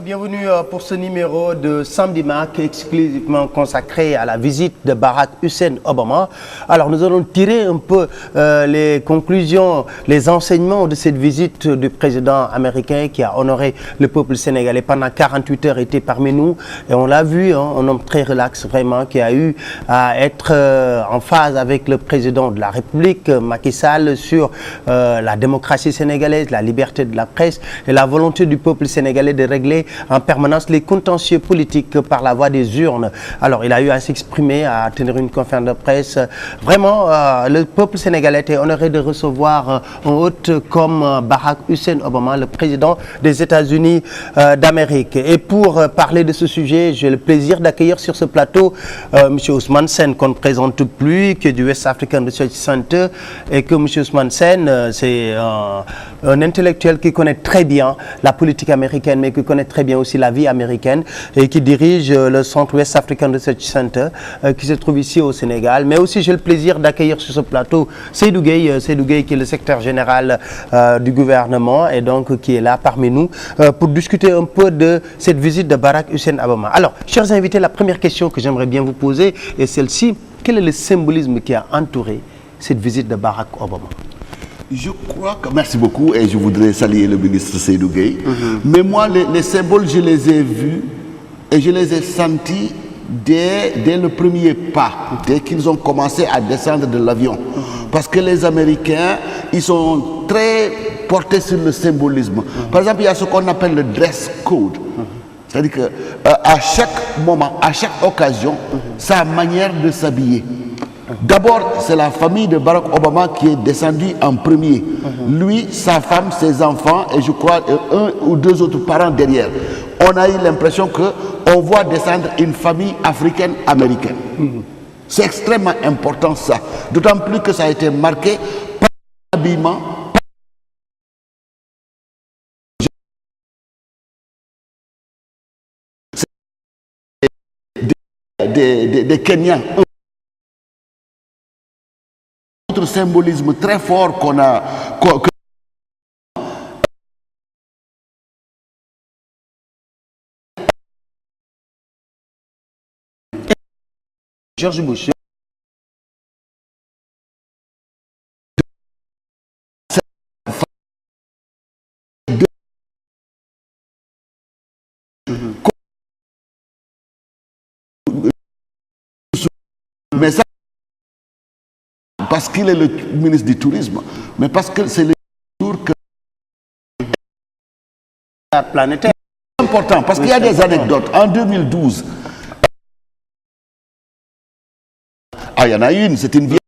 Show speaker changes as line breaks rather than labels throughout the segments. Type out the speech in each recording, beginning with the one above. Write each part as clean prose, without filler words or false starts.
Bienvenue pour ce numéro de Samedi Mak exclusivement consacré à la visite de Barack Hussein Obama. Alors nous allons tirer un peu les conclusions, les enseignements de cette visite du président américain qui a honoré le peuple sénégalais pendant 48 heures, était parmi nous et on l'a vu, hein, un homme très relax vraiment qui a eu à être en phase avec le président de la République, Macky Sall, sur la démocratie sénégalaise, la liberté de la presse et la volonté du peuple sénégalais de régler en permanence les contentieux politiques par la voie des urnes. Alors, il a eu à s'exprimer, à tenir une conférence de presse. Vraiment, le peuple sénégalais était honoré de recevoir un hôte comme Barack Hussein Obama, le président des États-Unis d'Amérique. Et pour parler de ce sujet, j'ai le plaisir d'accueillir sur ce plateau M. Ousmane Sène, qu'on ne présente plus, qui est du West African Research Center, et que M. Ousmane Sène, c'est un intellectuel qui connaît très bien la politique américaine, mais qui connaît très bien aussi la vie américaine et qui dirige le centre West African Research Center qui se trouve ici au Sénégal. Mais aussi j'ai le plaisir d'accueillir sur ce plateau Seydou Gueye qui est le secrétaire général du gouvernement et donc qui est là parmi nous pour discuter un peu de cette visite de Barack Hussein Obama. Alors, chers invités, la première question que j'aimerais bien vous poser est celle-ci. Quel est le symbolisme qui a entouré cette visite de Barack Obama?
Je crois que... Merci beaucoup et je voudrais saluer le ministre Seydou Gueye. Mais moi, les symboles, je les ai vus et je les ai sentis dès le premier pas, dès qu'ils ont commencé à descendre de l'avion. Parce que les Américains, ils sont très portés sur le symbolisme. Par exemple, il y a ce qu'on appelle le dress code. C'est-à-dire qu'à chaque moment, à chaque occasion, sa manière de s'habiller. D'abord, c'est la famille de Barack Obama qui est descendue en premier. Lui, sa femme, ses enfants et je crois un ou deux autres parents derrière. On a eu l'impression qu'on voit descendre une famille africaine-américaine. C'est extrêmement important ça. D'autant plus que ça a été marqué par l'habillement. Des Kenyans. Autre symbolisme très fort qu'on a
George Bush.
Mais ça, parce qu'il est le ministre du Tourisme, mais parce que c'est le tour que...
planétaire.
C'est important, parce qu'il y a des anecdotes. En 2012, il y en a une, c'est une vieille...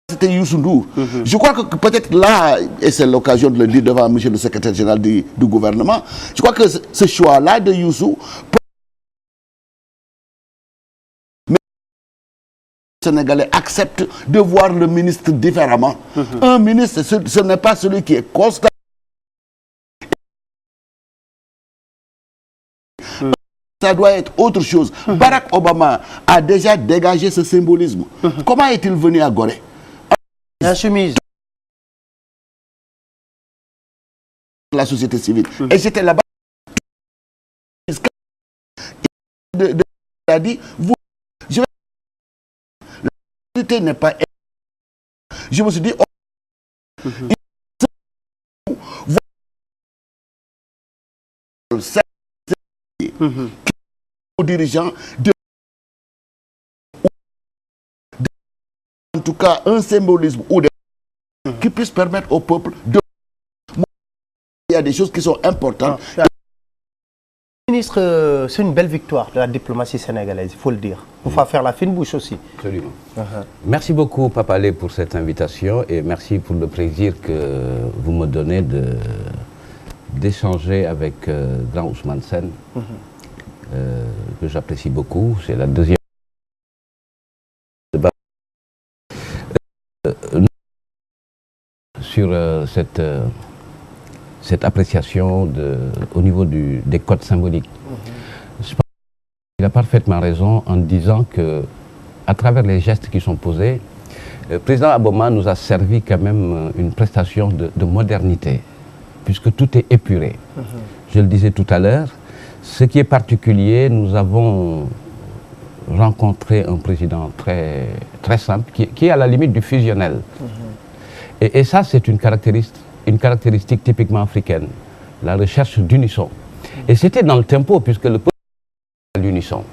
C'était Youssou Ndour. Je crois que peut-être là, et c'est l'occasion de le dire devant monsieur le secrétaire général du gouvernement, je crois que ce choix-là de Youssou, mais les Sénégalais acceptent de voir le ministre différemment. Un ministre, ce n'est pas celui qui est constant. Ça doit être autre chose. Barack Obama a déjà dégagé ce symbolisme. Comment est-il venu à Gorée?
La chemise.
La société civile. Et j'étais là-bas. Il a dit, la société n'est pas... Je me suis dit, aux dirigeants en tout cas un symbolisme ou qui puisse permettre au peuple de... Il y a des choses qui sont importantes.
Ministre, c'est une belle victoire de la diplomatie sénégalaise, il faut le dire. Il faut faire la fine bouche aussi.
Absolument. Merci beaucoup, Papa Lé, pour cette invitation et merci pour le plaisir que vous me donnez d'échanger avec grand Ousmane Sène, que j'apprécie beaucoup. C'est la deuxième débat sur cette appréciation au niveau des codes symboliques. Je pense qu'il a parfaitement raison en disant que, à travers les gestes qui sont posés, Le président Obama nous a servi quand même une prestation de modernité, puisque tout est épuré. Je le disais tout à l'heure, ce qui est particulier, nous avons rencontré un président très, très simple, qui est à la limite du fusionnel. Et ça, c'est une caractéristique typiquement africaine, la recherche d'unisson. Et c'était dans le tempo, puisque le peuple est à l'unisson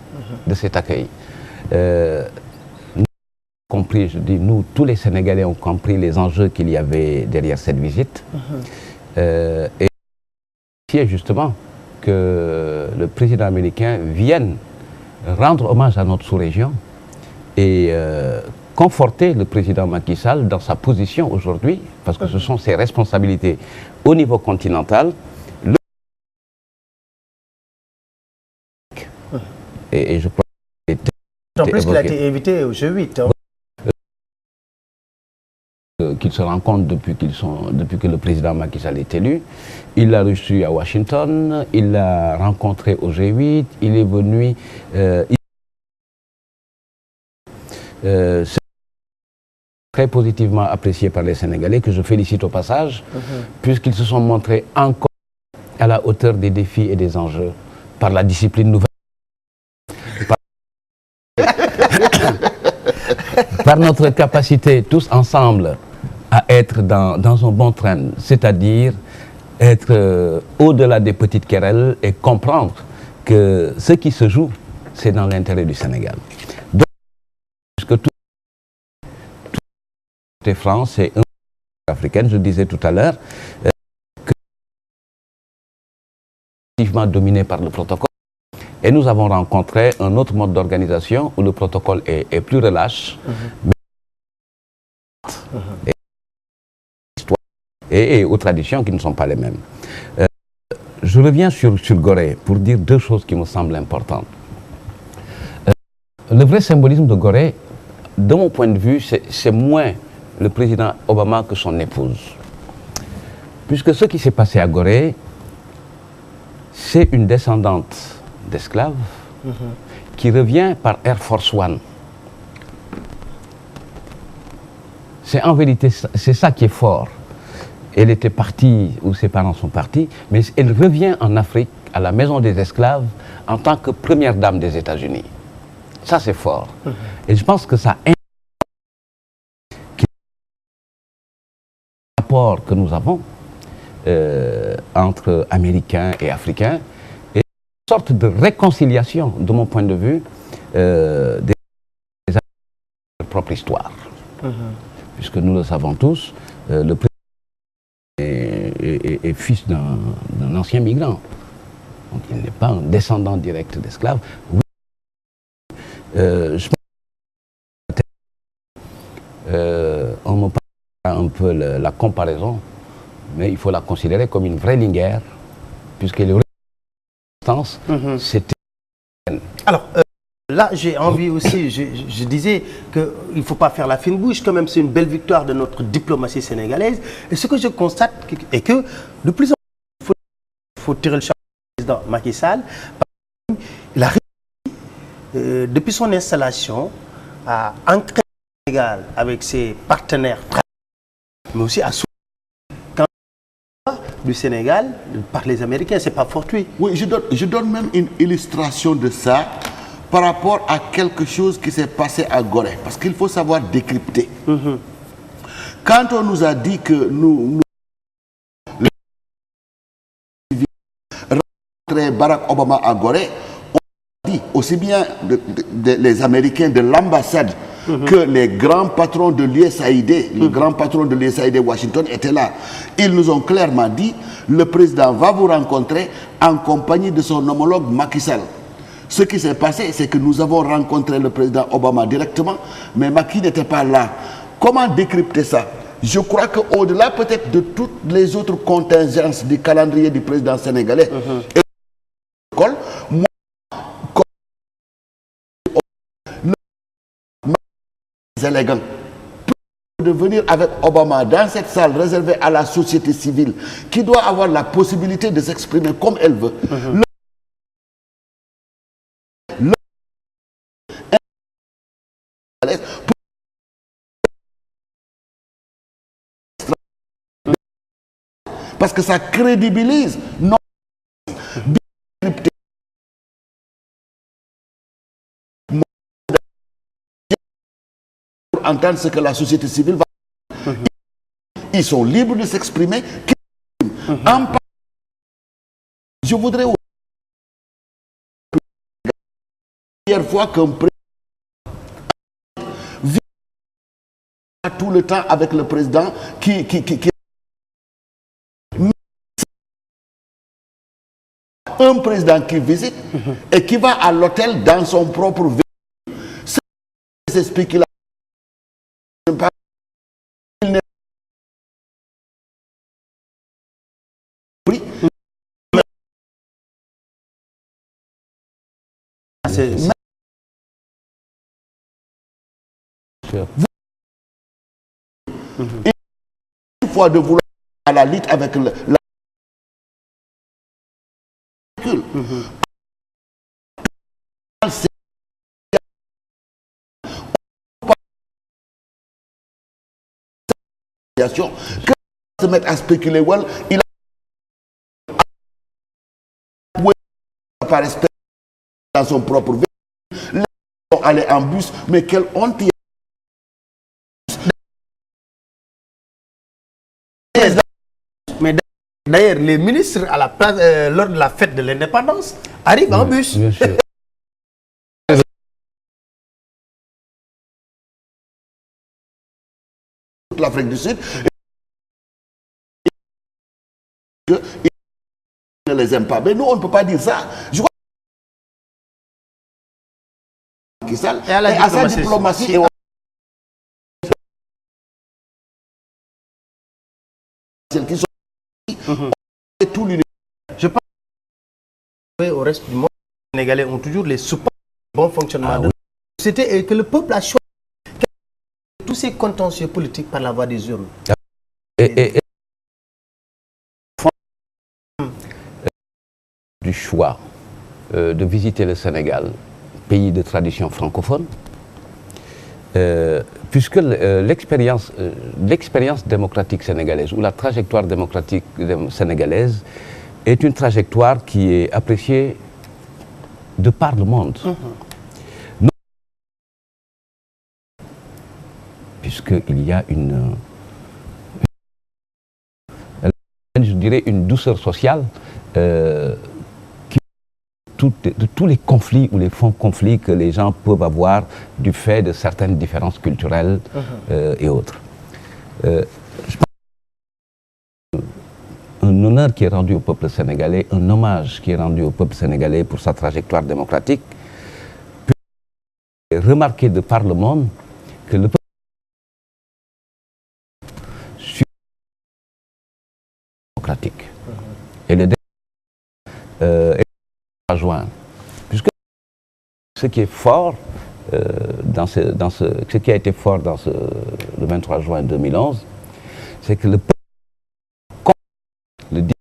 de cet accueil. Nous, compris, je dis nous, tous les Sénégalais ont compris les enjeux qu'il y avait derrière cette visite. Et c'est justement que le président américain vienne rendre hommage à notre sous-région et conforter le président Macky Sall dans sa position aujourd'hui, parce que ce sont ses responsabilités au niveau continental. Et je crois
en plus qu'il a été invité au G8.
Qu'ils se rencontrent depuis que le président Macky Sall est élu. Il l'a reçu à Washington, il l'a rencontré au G8, il est venu... c'est très positivement apprécié par les Sénégalais, que je félicite au passage, puisqu'ils se sont montrés encore à la hauteur des défis et des enjeux, par la discipline nouvelle, par notre capacité tous ensemble à être dans un bon train, c'est-à-dire être au-delà des petites querelles et comprendre que ce qui se joue, c'est dans l'intérêt du Sénégal. Donc, puisque toute France est une africaine, je disais tout à l'heure, que dominée par le protocole. Et nous avons rencontré un autre mode d'organisation où le protocole est plus relâche, et aux traditions qui ne sont pas les mêmes. Je reviens sur Gorée pour dire deux choses qui me semblent importantes. Le vrai symbolisme de Gorée, de mon point de vue, c'est moins le président Obama que son épouse. Puisque ce qui s'est passé à Gorée, c'est une descendante d'esclaves qui revient par Air Force One. C'est en vérité, c'est ça qui est fort. Elle était partie, ou ses parents sont partis, mais elle revient en Afrique, à la maison des esclaves, en tant que première dame des États-Unis. Ça, c'est fort. Et je pense que ça rapport que nous avons entre Américains et Africains, et une sorte de réconciliation, de mon point de vue, de leur propre histoire. Puisque nous le savons tous, le président est fils d'un ancien migrant. Donc il n'est pas un descendant direct d'esclaves. Oui. Je pense on me parle un peu la comparaison, mais il faut la considérer comme une vraie linguère, puisqu'elle est c'était...
Alors, là, j'ai envie aussi, je disais qu'il ne faut pas faire la fine bouche, quand même, c'est une belle victoire de notre diplomatie sénégalaise. Et ce que je constate, est que de plus en plus, il faut tirer le chapeau du président Macky Sall. Il a réussi, depuis son installation, à ancrer le Sénégal avec ses partenaires, mais aussi à soutenir du Sénégal par les Américains, c'est pas fortuit.
Oui, je donne même une illustration de ça par rapport à quelque chose qui s'est passé à Gorée, parce qu'il faut savoir décrypter. Quand on nous a dit que nous rencontrer Barack Obama à Gorée, on a dit aussi bien les Américains de l'ambassade que les grands patrons de l'USAID, le grand patron de l'USAID Washington était là. Ils nous ont clairement dit, le président va vous rencontrer en compagnie de son homologue Macky Sall. Ce qui s'est passé, c'est que nous avons rencontré le président Obama directement, mais Macky n'était pas là. Comment décrypter ça? Je crois qu'au-delà peut-être de toutes les autres contingences du calendrier du président sénégalais, et moi, élégant de venir avec Obama dans cette salle réservée à la société civile qui doit avoir la possibilité de s'exprimer comme elle veut. parce que ça crédibilise non pour entendre ce que la société civile va. Ils sont libres de s'exprimer. Je voudrais la première fois qu'un président vit tout le temps avec le président qui un président qui visite et qui va à l'hôtel dans son propre véhicule. Ça s'explique qu'il a une fois de vouloir à la lutte avec la que se mettre à spéculer, well, il a pas respecté dans son propre véhicule, les gens sont allés en bus, mais quelle honte il y a.
Mais d'ailleurs, les ministres à la place, lors de la fête de l'indépendance arrivent en bus.
Bien sûr.
L'Afrique du Sud, ils ne les aiment pas. Mais nous, on ne peut pas dire ça. Je crois et à sa diplomatie. Qui sont tout l'univers.
Je pense que au reste du monde, les Sénégalais ont toujours les supports du bon fonctionnement de la société et que le peuple a choisi tous ces contentieux politiques par la voie des urnes.
Du choix de visiter le Sénégal, pays de tradition francophone, puisque l'expérience démocratique sénégalaise ou la trajectoire démocratique sénégalaise est une trajectoire qui est appréciée de par le monde. Puisqu'il y a je dirais une douceur sociale de tous les conflits ou les fonds conflits que les gens peuvent avoir du fait de certaines différences culturelles et autres. Je pense un honneur qui est rendu au peuple sénégalais, un hommage qui est rendu au peuple sénégalais pour sa trajectoire démocratique, puis remarquer de par le monde que le peuple démocratique et le juin, puisque ce qui est fort ce qui a été fort le 23 juin 2011, c'est que le peuple le dit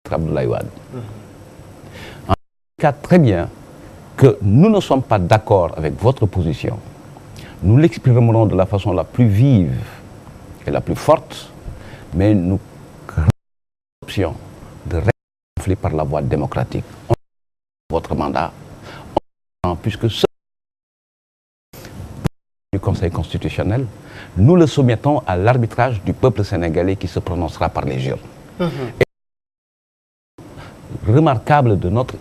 Abdoulaye Wade. En cas très bien que nous ne sommes pas d'accord avec votre position, nous l'exprimerons de la façon la plus vive et la plus forte, mais nous créons l'option de régler le conflit par la voie démocratique. On votre mandat, puisque ce du Conseil constitutionnel, nous le soumettons à l'arbitrage du peuple sénégalais qui se prononcera par les urnes. Et remarquable de notre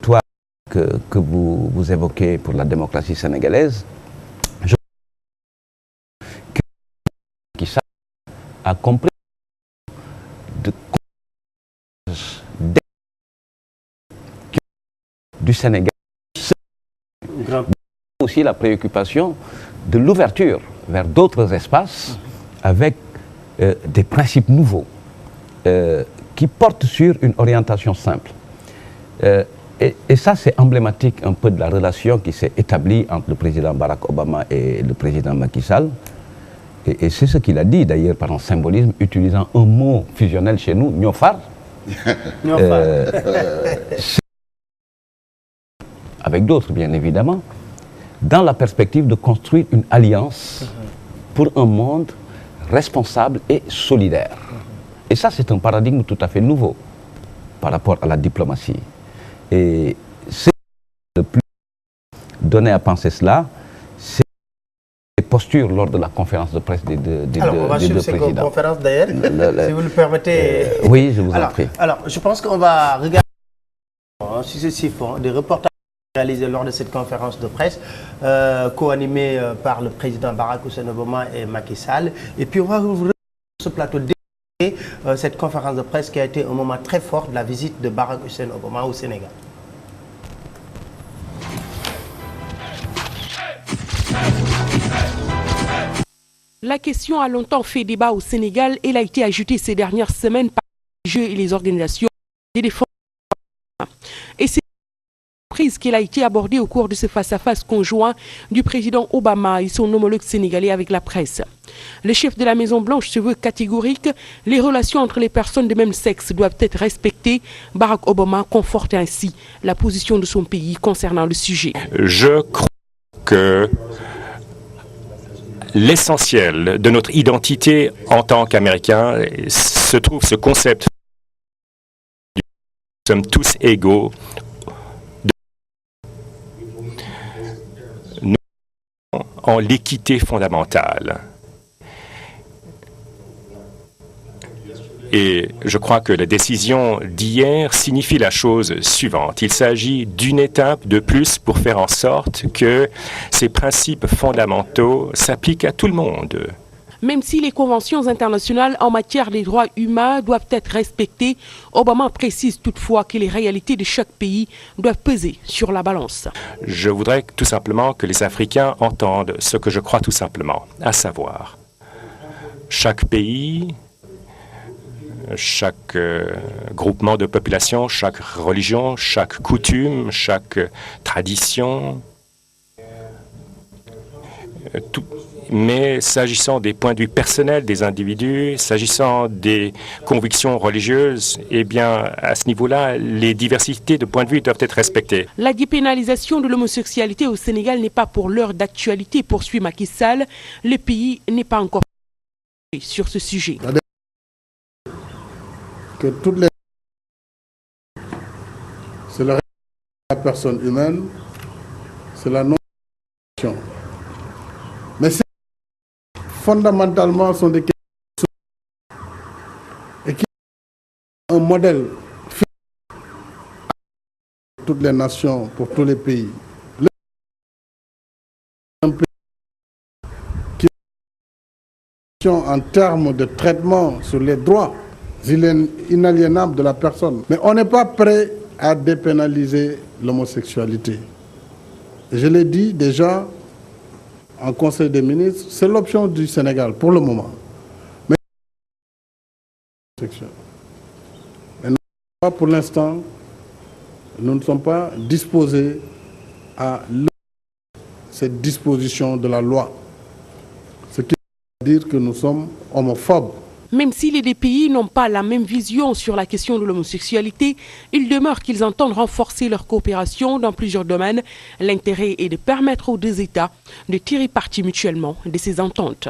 histoire que vous évoquez pour la démocratie sénégalaise, je qui a compris du Sénégal, aussi la préoccupation de l'ouverture vers d'autres espaces avec des principes nouveaux qui portent sur une orientation simple. Et ça, c'est emblématique un peu de la relation qui s'est établie entre le président Barack Obama et le président Macky Sall. Et c'est ce qu'il a dit d'ailleurs par un symbolisme, utilisant un mot fusionnel chez nous, Niofar. Avec d'autres bien évidemment, dans la perspective de construire une alliance pour un monde responsable et solidaire. Et ça, c'est un paradigme tout à fait nouveau par rapport à la diplomatie. Et c'est le plus donné à penser cela, c'est les postures lors de la conférence de presse des deux présidents.
Alors, on va suivre ces conférences d'ailleurs, si vous le permettez.
Oui, je vous en prie.
Alors, je pense qu'on va regarder successivement des reportages réalisés lors de cette conférence de presse, co-animée par le président Barack Hussein Obama et Macky Sall. Et puis, on va ouvrir ce plateau cette conférence de presse qui a été un moment très fort de la visite de Barack Hussein Obama au Sénégal.
La question a longtemps fait débat au Sénégal. Elle a été ajoutée ces dernières semaines par les jeux et les organisations des défenses. Et c'est une prise qu'elle a été abordée au cours de ce face-à-face conjoint du président Obama et son homologue sénégalais avec la presse. Le chef de la Maison-Blanche se veut catégorique. Les relations entre les personnes de même sexe doivent être respectées. Barack Obama conforte ainsi la position de son pays concernant le sujet.
Je crois que l'essentiel de notre identité en tant qu'Américains se trouve ce concept. Nous sommes tous égaux. Nous sommes en l'équité fondamentale. Et je crois que la décision d'hier signifie la chose suivante. Il s'agit d'une étape de plus pour faire en sorte que ces principes fondamentaux s'appliquent à tout le monde.
Même si les conventions internationales en matière des droits humains doivent être respectées, Obama précise toutefois que les réalités de chaque pays doivent peser sur la balance.
Je voudrais tout simplement que les Africains entendent ce que je crois tout simplement, à savoir, chaque pays, chaque groupement de population, chaque religion, chaque coutume, chaque tradition. Mais s'agissant des points de vue personnels des individus, s'agissant des convictions religieuses, eh bien, à ce niveau-là, les diversités de points de vue doivent être respectées.
La dépénalisation de l'homosexualité au Sénégal n'est pas pour l'heure d'actualité, poursuit Macky Sall. Le pays n'est pas encore sur ce sujet.
Que toutes les... C'est le respect de la personne humaine, c'est la non-discrimination. Mais fondamentalement sont des questions et qui sont un modèle pour toutes les nations, pour tous les pays. Un pays qui est en termes de traitement sur les droits inaliénables de la personne. Mais on n'est pas prêt à dépénaliser l'homosexualité. Je l'ai dit déjà en Conseil des ministres, c'est l'option du Sénégal pour le moment. Mais pour l'instant, nous ne sommes pas disposés à cette disposition de la loi. Ce qui veut dire que nous sommes homophobes.
Même si les deux pays n'ont pas la même vision sur la question de l'homosexualité, il demeure qu'ils entendent renforcer leur coopération dans plusieurs domaines. L'intérêt est de permettre aux deux États de tirer parti mutuellement de ces ententes.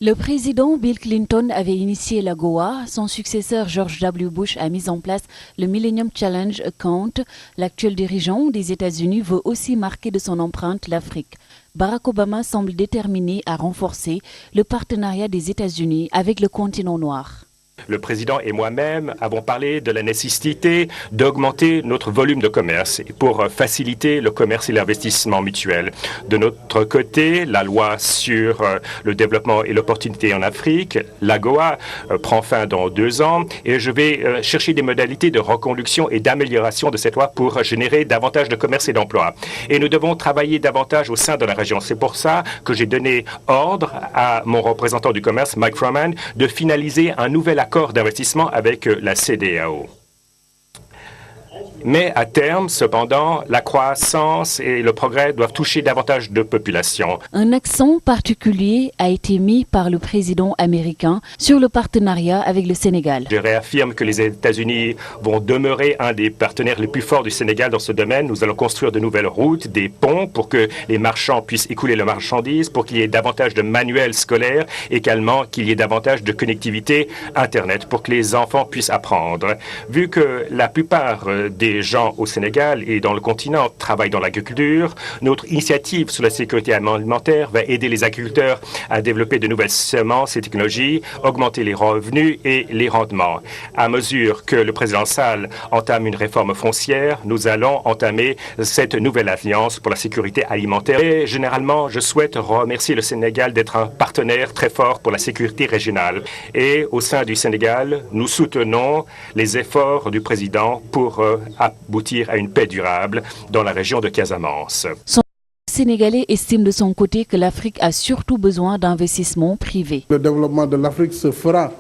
Le président Bill Clinton avait initié l'AGOA. Son successeur George W. Bush a mis en place le Millennium Challenge Account. L'actuel dirigeant des États-Unis veut aussi marquer de son empreinte l'Afrique. Barack Obama semble déterminé à renforcer le partenariat des États-Unis avec le continent noir.
Le président et moi-même avons parlé de la nécessité d'augmenter notre volume de commerce pour faciliter le commerce et l'investissement mutuel. De notre côté, la loi sur le développement et l'opportunité en Afrique, l'AGOA, prend fin dans 2 ans et je vais chercher des modalités de reconduction et d'amélioration de cette loi pour générer davantage de commerce et d'emploi. Et nous devons travailler davantage au sein de la région. C'est pour ça que j'ai donné ordre à mon représentant du commerce, Mike Froman, de finaliser un nouvel accord d'investissement avec la CEDEAO. Mais à terme, cependant, la croissance et le progrès doivent toucher davantage de populations.
Un accent particulier a été mis par le président américain sur le partenariat avec le Sénégal.
Je réaffirme que les États-Unis vont demeurer un des partenaires les plus forts du Sénégal dans ce domaine. Nous allons construire de nouvelles routes, des ponts pour que les marchands puissent écouler leurs marchandises, pour qu'il y ait davantage de manuels scolaires, également qu'il y ait davantage de connectivité Internet pour que les enfants puissent apprendre. Vu que la plupart des gens au Sénégal et dans le continent travaillent dans l'agriculture, notre initiative sur la sécurité alimentaire va aider les agriculteurs à développer de nouvelles semences et technologies, augmenter les revenus et les rendements. À mesure que le président Sall entame une réforme foncière, nous allons entamer cette nouvelle alliance pour la sécurité alimentaire. Et généralement, je souhaite remercier le Sénégal d'être un partenaire très fort pour la sécurité régionale. Et au sein du Sénégal, nous soutenons les efforts du président pour aboutir à une paix durable dans la région de Casamance.
Le Sénégalais estime de son côté que l'Afrique a surtout besoin d'investissements privés.
Le développement de l'Afrique se fera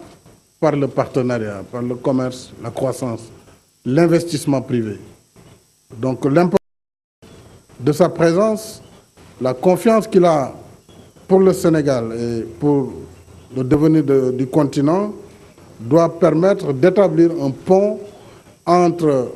par le partenariat, par le commerce, la croissance, l'investissement privé. Donc l'importance de sa présence, la confiance qu'il a pour le Sénégal et pour le devenir du continent doit permettre d'établir un pont entre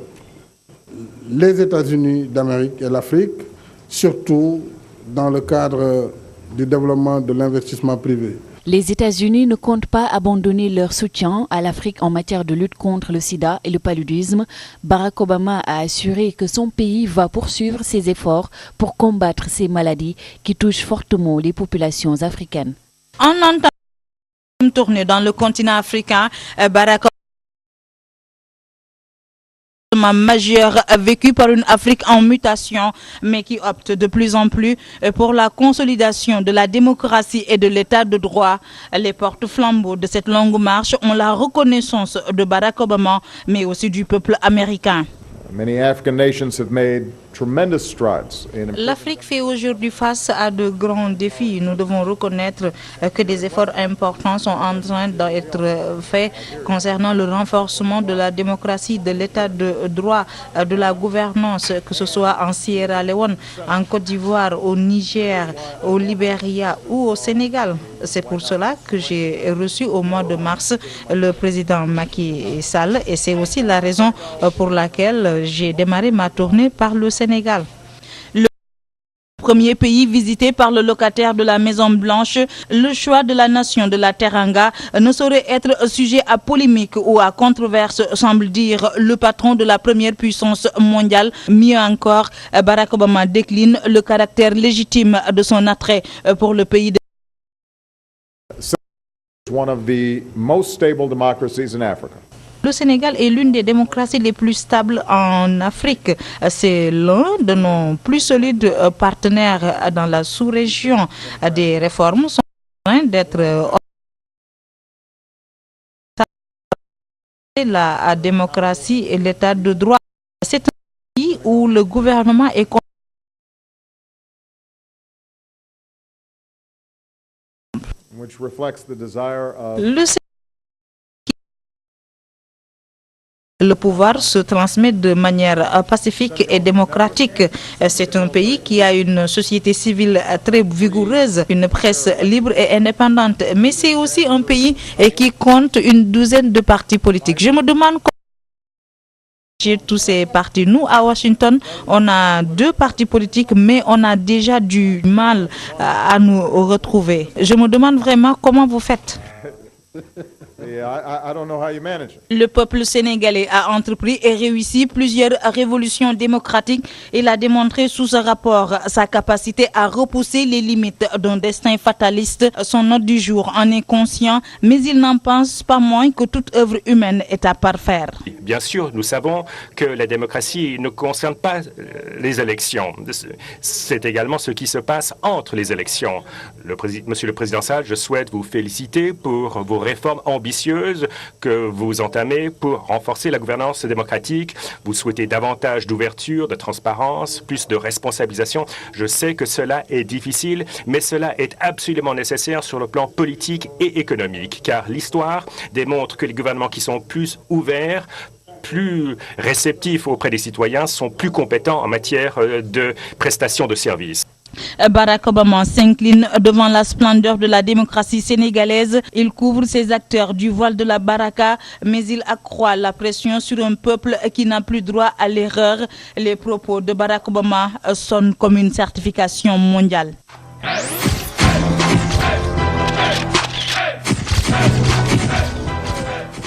les États-Unis d'Amérique et l'Afrique, surtout dans le cadre du développement de l'investissement privé.
Les États-Unis ne comptent pas abandonner leur soutien à l'Afrique en matière de lutte contre le sida et le paludisme. Barack Obama a assuré que son pays va poursuivre ses efforts pour combattre ces maladies qui touchent fortement les populations africaines.
En entamant une tournée dans le continent africain, Barack Obama majeur vécu par une Afrique en mutation, mais qui opte de plus en plus pour la consolidation de la démocratie et de l'état de droit. Les porte-flambeaux de cette longue marche ont la reconnaissance de Barack Obama, mais aussi du peuple américain. L'Afrique fait aujourd'hui face à de grands défis. Nous devons reconnaître que des efforts importants sont en train d'être faits concernant le renforcement de la démocratie, de l'état de droit, de la gouvernance, que ce soit en Sierra Leone, en Côte d'Ivoire, au Niger, au Libéria ou au Sénégal. C'est pour cela que j'ai reçu au mois de mars le président Macky Sall et c'est aussi la raison pour laquelle j'ai démarré ma tournée par le Sénégal. Le premier pays visité par le locataire de la Maison Blanche, le choix de la nation de la Teranga ne saurait être sujet à polémique ou à controverse, semble dire le patron de la première puissance mondiale. Mieux encore, Barack Obama décline le caractère légitime de son attrait pour le pays de
one of the most stable democracies in Africa.
Le Sénégal est l'une des démocraties les plus stables en Afrique. C'est l'un de nos plus solides partenaires dans la sous-région. Des réformes sont en train d'être la démocratie et l'état de droit. C'est un pays où le gouvernement est
Which reflects the desire of
le pouvoir se transmet de manière pacifique et démocratique. C'est un pays qui a une société civile très vigoureuse, une presse libre et indépendante. Mais c'est aussi un pays qui compte une douzaine de partis politiques. Je me demande comment tous ces partis. Nous, à Washington, on a 2 partis politiques, mais on a déjà du mal à nous retrouver. Je me demande vraiment comment vous faites.
I don't know how you manage it.
Le peuple sénégalais a entrepris et réussi plusieurs révolutions démocratiques. Il a démontré sous ce rapport sa capacité à repousser les limites d'un destin fataliste. Son hôte du jour en est conscient, mais il n'en pense pas moins que toute œuvre humaine est à parfaire.
Bien sûr, nous savons que la démocratie ne concerne pas les élections. C'est également ce qui se passe entre les élections. Monsieur le Président Sall, je souhaite vous féliciter pour vos réformes ambitieuses que vous entamez pour renforcer la gouvernance démocratique. Vous souhaitez davantage d'ouverture, de transparence, plus de responsabilisation. Je sais que cela est difficile, mais cela est absolument nécessaire sur le plan politique et économique, car l'histoire démontre que les gouvernements qui sont plus ouverts plus réceptifs auprès des citoyens, sont plus compétents en matière de prestations de services.
Barack Obama s'incline devant la splendeur de la démocratie sénégalaise. Il couvre ses acteurs du voile de la baraka, mais il accroît la pression sur un peuple qui n'a plus droit à l'erreur. Les propos de Barack Obama sonnent comme une certification mondiale.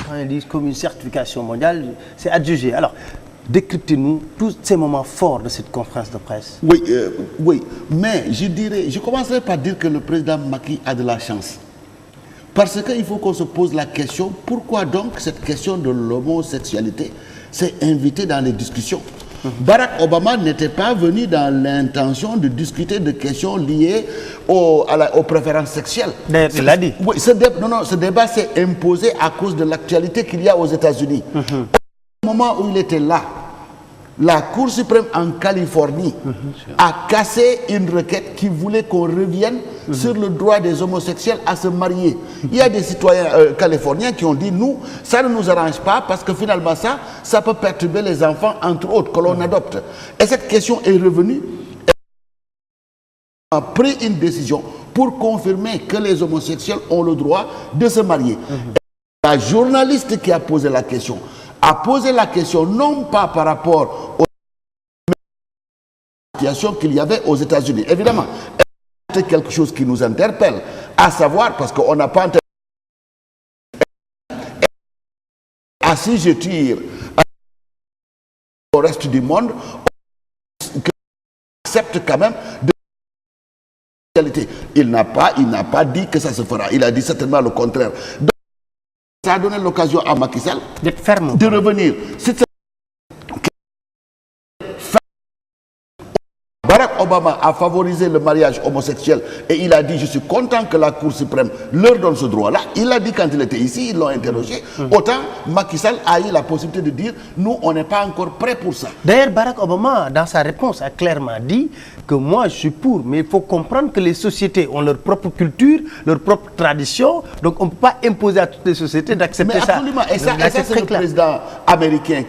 Quand ils disent comme une certification mondiale, c'est adjugé. Alors, décryptez-nous tous ces moments forts de cette conférence de presse.
Oui, oui, mais je commencerai par dire que le président Macky a de la chance. Parce qu'il faut qu'on se pose la question, pourquoi donc cette question de l'homosexualité s'est invitée dans les discussions? Barack Obama n'était pas venu dans l'intention de discuter de questions liées aux préférences sexuelles.
Il l'a dit.
Oui, ce débat s'est imposé à cause de l'actualité qu'il y a aux États-Unis. Au moment où il était là, la Cour suprême en Californie a cassé une requête qui voulait qu'on revienne sur le droit des homosexuels à se marier. Il y a des citoyens californiens qui ont dit, nous, ça ne nous arrange pas parce que finalement ça peut perturber les enfants, entre autres, que l'on adopte. Et cette question est revenue. On a pris une décision pour confirmer que les homosexuels ont le droit de se marier. La journaliste qui a posé la question a posé la question non pas par rapport aux situations qu'il y avait aux États-Unis. Évidemment, c'est quelque chose qui nous interpelle, à savoir, parce qu'on n'a pas entendu. Si je tire au reste du monde, on accepte quand même de réalité. Il n'a pas dit que ça se fera. Il a dit certainement le contraire. Donc, ça a donné l'occasion à Macky Sall de revenir. Barack Obama a favorisé le mariage homosexuel et il a dit, je suis content que la Cour suprême leur donne ce droit-là. Il l'a dit quand il était ici, ils l'ont interrogé. Autant Macky Sall a eu la possibilité de dire, nous, on n'est pas encore prêts pour ça.
D'ailleurs, Barack Obama, dans sa réponse, a clairement dit que moi, je suis pour, mais il faut comprendre que les sociétés ont leur propre culture, leur propre tradition, donc on ne peut pas imposer à toutes les sociétés d'accepter ça.
Absolument, et ça c'est le président américain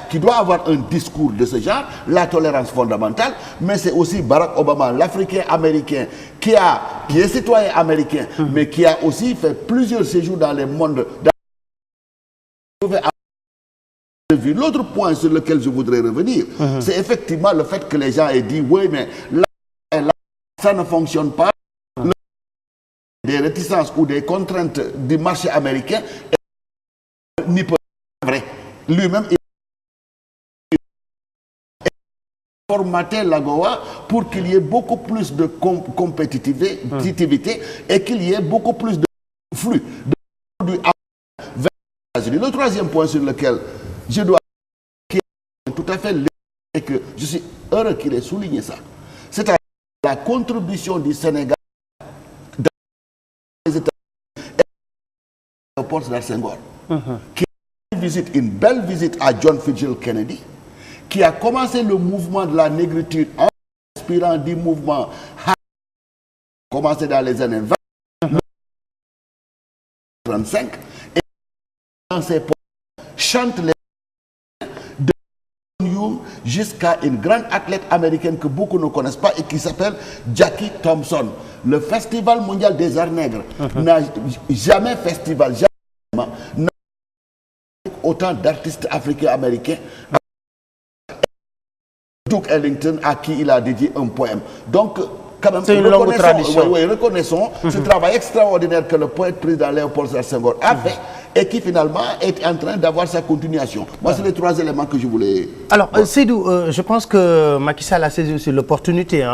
qui doit avoir un discours de ce genre, la tolérance fondamentale, mais c'est aussi Barack Obama, l'Africain américain, qui est citoyen américain, mais qui a aussi fait plusieurs séjours dans les mondes. L'autre point sur lequel je voudrais revenir, c'est effectivement le fait que les gens aient dit, oui, mais là, ça ne fonctionne pas. Des réticences ou des contraintes du marché américain n'y peut pas vrai. Lui-même, il a formaté l'AGOA pour qu'il y ait beaucoup plus de compétitivité et qu'il y ait beaucoup plus de flux de produits vers les États-Unis. Le troisième point sur lequel je dois tout à fait et que je suis heureux qu'il ait souligné ça, c'est la contribution du Sénégal dans les États-Unis et l'aéroport Sédar Senghor, qui a une belle visite à John Fitzgerald Kennedy, qui a commencé le mouvement de la négritude en inspirant du mouvement commencé dans les années 20, 35, et dans ses poèmes chante les de Young jusqu'à une grande athlète américaine que beaucoup ne connaissent pas et qui s'appelle Jackie Thompson. Le Festival mondial des arts nègres n'a jamais n'a autant d'artistes africains-américains. Duke Ellington, à qui il a dédié un poème. Donc, quand même,
c'est une longue tradition.
Reconnaissons ce travail extraordinaire que le poète président Léopold Sédar Senghor a fait et qui finalement est en train d'avoir sa continuation. Moi, c'est les trois éléments que je voulais...
Alors, Seydou, je pense que Macky Sall a saisi aussi l'opportunité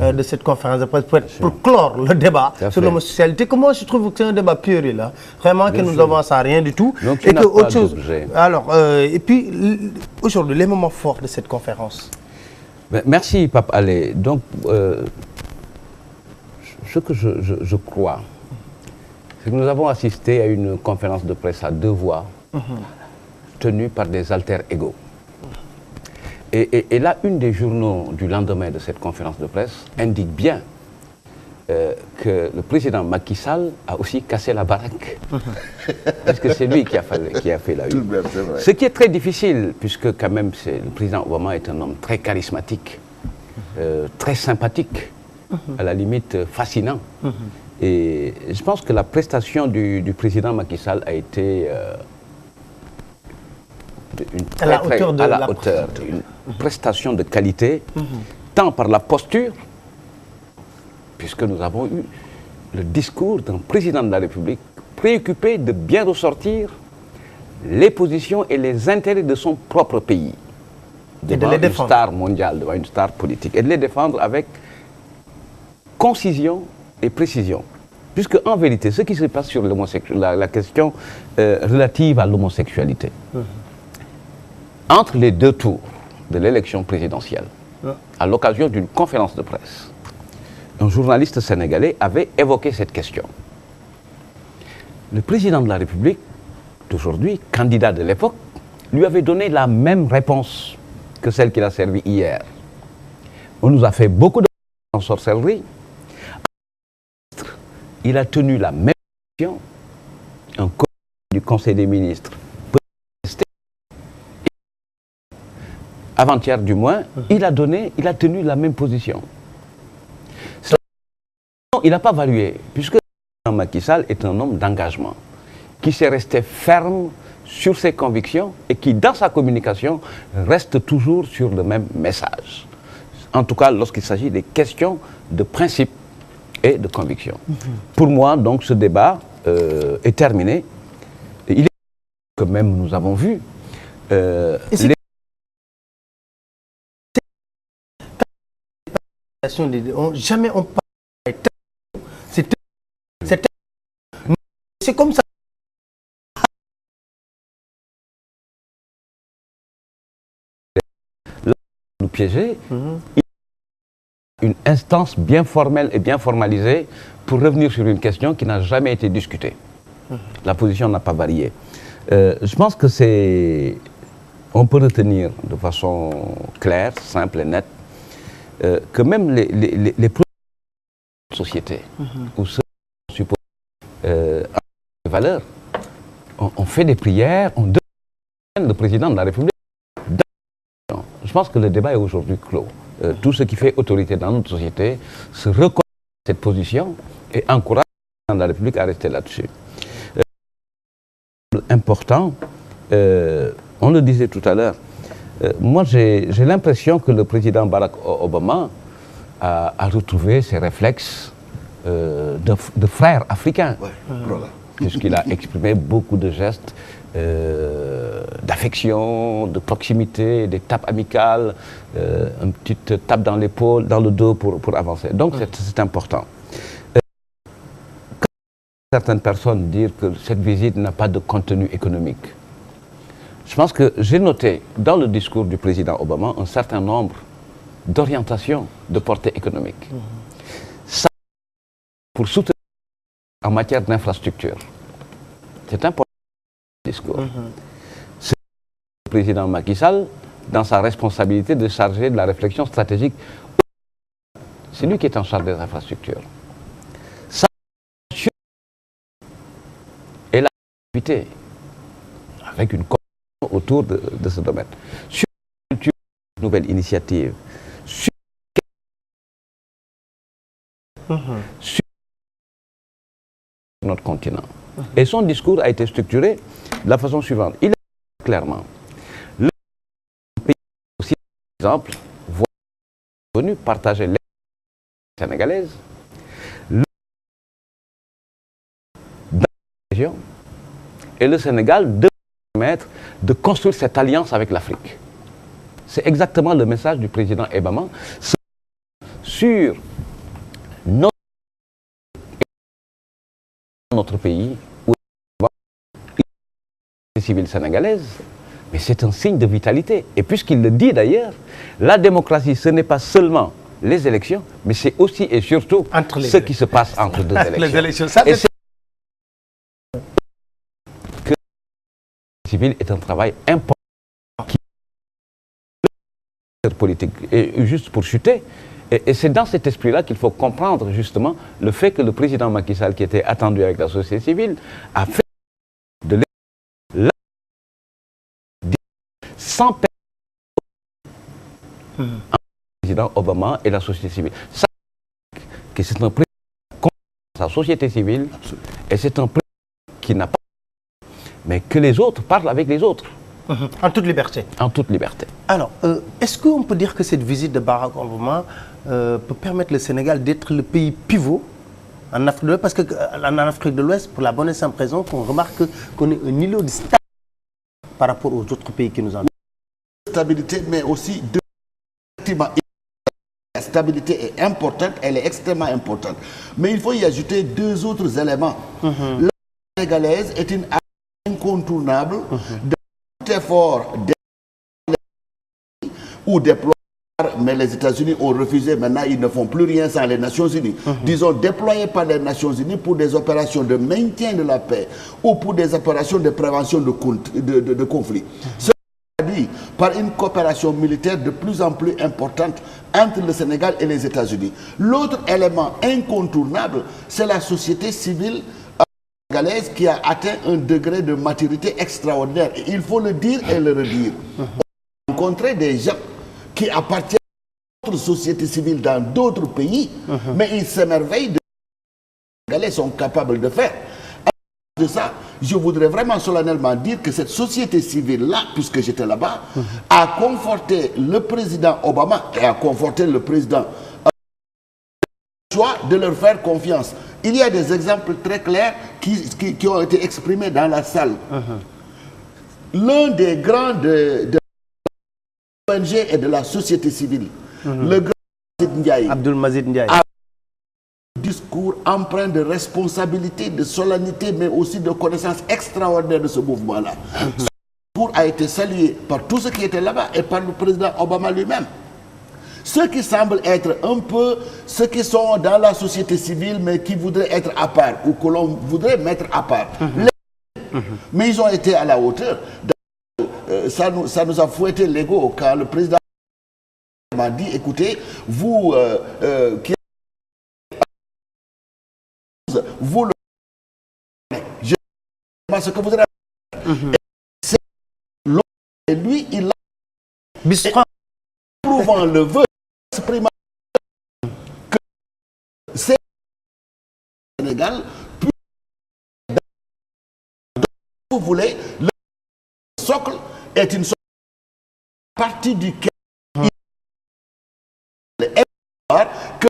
de cette conférence de presse pour clore le débat sur l'homosexualité. Comment je trouve que c'est un débat puéril, vraiment, que nous avance à rien du tout.
Donc,
et que autre chose. Alors, et puis, aujourd'hui, les moments forts de cette conférence.
Merci, Pape Alé. Donc, ce que je crois, c'est que nous avons assisté à une conférence de presse à deux voix, tenue par des alter-égaux. Et là, une des journaux du lendemain de cette conférence de presse indique bien que le président Macky Sall a aussi cassé la baraque. Parce que c'est lui qui a fait la une. Ce qui est très difficile, puisque quand même le président Obama est un homme très charismatique, très sympathique, à la limite fascinant. Et je pense que la prestation du président Macky Sall a été
à la hauteur,
une prestation de qualité, tant par la posture, puisque nous avons eu le discours d'un président de la République préoccupé de bien ressortir les positions et les intérêts de son propre pays, devant une star mondiale, devant une star politique, et de les défendre avec concision et précision. Puisque en vérité, ce qui se passe sur la question relative à l'homosexualité, entre les deux tours de l'élection présidentielle, à l'occasion d'une conférence de presse, un journaliste sénégalais avait évoqué cette question. Le président de la République d'aujourd'hui, candidat de l'époque, lui avait donné la même réponse que celle qu'il a servie hier. On nous a fait beaucoup de sorcellerie. Il a tenu la même position. Un comité du Conseil des ministres peut rester. Avant-hier du moins, il a tenu la même position. Il n'a pas valué, puisque Macky Sall est un homme d'engagement, qui s'est resté ferme sur ses convictions et qui, dans sa communication, reste toujours sur le même message. En tout cas, lorsqu'il s'agit des questions de principe et de conviction. Pour moi, donc, ce débat est terminé. Il est que même nous avons vu
jamais on parle. C'est comme ça.
Nous piéger, une instance bien formelle et bien formalisée pour revenir sur une question qui n'a jamais été discutée. La position n'a pas varié. Je pense que on peut retenir de façon claire, simple et nette, que même les sociétés, où ceux qui supposent des valeurs, on fait des prières, on demande le président de la République. Je pense que le débat est aujourd'hui clos. Tout ce qui fait autorité dans notre société se reconnaît cette position et encourage le président de la République à rester là-dessus. Important, on le disait tout à l'heure, moi j'ai l'impression que le président Barack Obama a retrouvé ses réflexes de frère africain, puisqu'il a exprimé beaucoup de gestes d'affection, de proximité, des tapes amicales, une petite tape dans l'épaule, dans le dos pour avancer. Donc c'est important. Quand certaines personnes disent que cette visite n'a pas de contenu économique, je pense que j'ai noté dans le discours du président Obama un certain nombre d'orientations de portée économique. Ça, pour soutenir en matière d'infrastructure. C'est important le discours. C'est le président Macky Sall, dans sa responsabilité de charger de la réflexion stratégique. C'est lui qui est en charge des infrastructures. Ça, et la activité, avec une coalition autour de ce domaine. Sur la culture, une nouvelle initiative. Sur notre continent. Et son discours a été structuré de la façon suivante. Il est clairement le pays aussi, par exemple, venu partager les sénégalaises dans la région et le Sénégal devrait permettre de construire cette alliance avec l'Afrique. C'est exactement le message du président Obama sur notre pays où les civils sénégalaises, mais c'est un signe de vitalité. Et puisqu'il le dit d'ailleurs, la démocratie, ce n'est pas seulement les élections, mais c'est aussi et surtout ce qui se passe entre deux élections.
Les élections,
et c'est que le civil est un travail important. acteurs politiques, et juste pour chuter. Et c'est dans cet esprit-là qu'il faut comprendre justement le fait que le président Macky Sall, qui était attendu avec la société civile, a fait de la sans perdre le président Obama et la société civile. Ça, que c'est un président contre sa société civile, et c'est un président qui n'a pas, mais que les autres parlent avec les autres.
En toute liberté.
En toute liberté.
Alors, est-ce qu'on peut dire que cette visite de Barack Obama peut permettre le Sénégal d'être le pays pivot en Afrique de l'Ouest? Parce qu'en Afrique de l'Ouest, pour la bonne et simple raison qu'on remarque qu'on est un îlot de stabilité par rapport aux autres pays qui nous entourent.
Stabilité, mais aussi de... La stabilité est importante, elle est extrêmement importante. Mais il faut y ajouter deux autres éléments. La sénégalaise est une incontournable de tout effort ou déployer, mais les États-Unis ont refusé. Maintenant, ils ne font plus rien sans les Nations Unies. Disons, déployés par les Nations Unies pour des opérations de maintien de la paix ou pour des opérations de prévention de conflits. Dit par une coopération militaire de plus en plus importante entre le Sénégal et les États-Unis. L'autre élément incontournable, c'est la société civile sénégalaise qui a atteint un degré de maturité extraordinaire. Et il faut le dire et le redire. On a rencontré des gens qui appartiennent à d'autres sociétés civiles dans d'autres pays, mais ils s'émerveillent de ce que les Sénégalais sont capables de faire. De ça, je voudrais vraiment solennellement dire que cette société civile-là, puisque j'étais là-bas, a conforté le président Obama et a conforté le président choix de leur faire confiance. Il y a des exemples très clairs qui ont été exprimés dans la salle. L'un des grands de l'ONG et de la société civile, le grand
Abdoul Mazid Ndiaye,
discours empreint de responsabilité, de solennité, mais aussi de connaissance extraordinaire de ce mouvement-là. Ce discours a été salué par tous ceux qui étaient là-bas et par le président Obama lui-même. Ceux qui semblent être un peu, ceux qui sont dans la société civile, mais qui voudraient être à part, ou que l'on voudrait mettre à part. Mais ils ont été à la hauteur. Ça nous a fouetté l'ego quand le président m'a dit, écoutez, vous qui vous le je sais ce que vous avez c'est l'autre et lui il a prouvant le vœu exprimant que c'est le Sénégal puis vous voulez le socle est une partie duquel il est que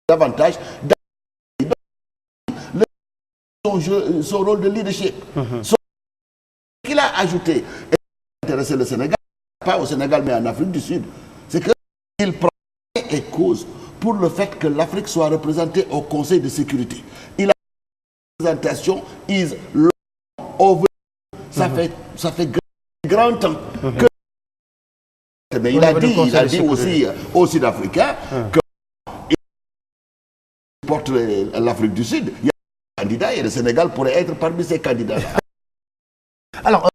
davantage son rôle de leadership. Ce qu'il a ajouté et intéressé le Sénégal, pas au Sénégal mais en Afrique du Sud, c'est qu'il prend et cause pour le fait que l'Afrique soit représentée au Conseil de sécurité. Il a une représentation is long over. Ça fait grand temps que mais il a dit aussi aux Sud-Africains que il porte l'Afrique du Sud. Il y a candidat et le Sénégal pourrait être parmi ces candidats.
Alors,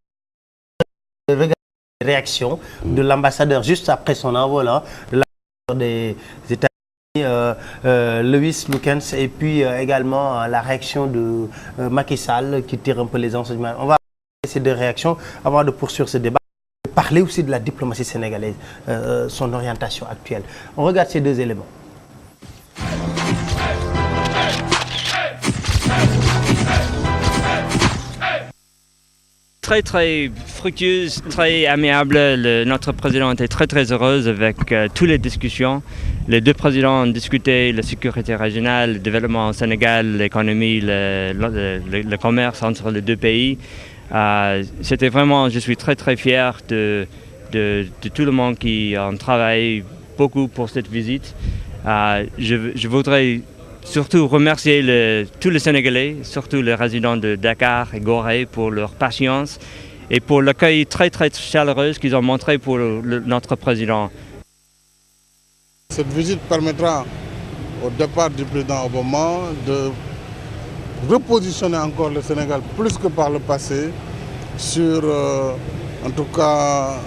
regardez les réactions de l'ambassadeur juste après son envol, de l'ambassadeur des États-Unis, Louis Lukens, et puis également la réaction de Macky Sall qui tire un peu les enseignements. On va essayer ces deux réactions avant de poursuivre ce débat. Parler aussi de la diplomatie sénégalaise, son orientation actuelle. On regarde ces deux éléments.
Très fructueuse, très amiable. Notre président était très heureuse avec toutes les discussions. Les deux présidents ont discuté la sécurité régionale, le développement au Sénégal, l'économie, le commerce entre les deux pays. C'était vraiment, je suis très fier de tout le monde qui a travaillé beaucoup pour cette visite. Je voudrais surtout remercier tous les Sénégalais, surtout les résidents de Dakar et Gorée pour leur patience et pour l'accueil très chaleureux qu'ils ont montré pour notre président.
Cette visite permettra au départ du président Obama de repositionner encore le Sénégal plus que par le passé sur, en tout cas,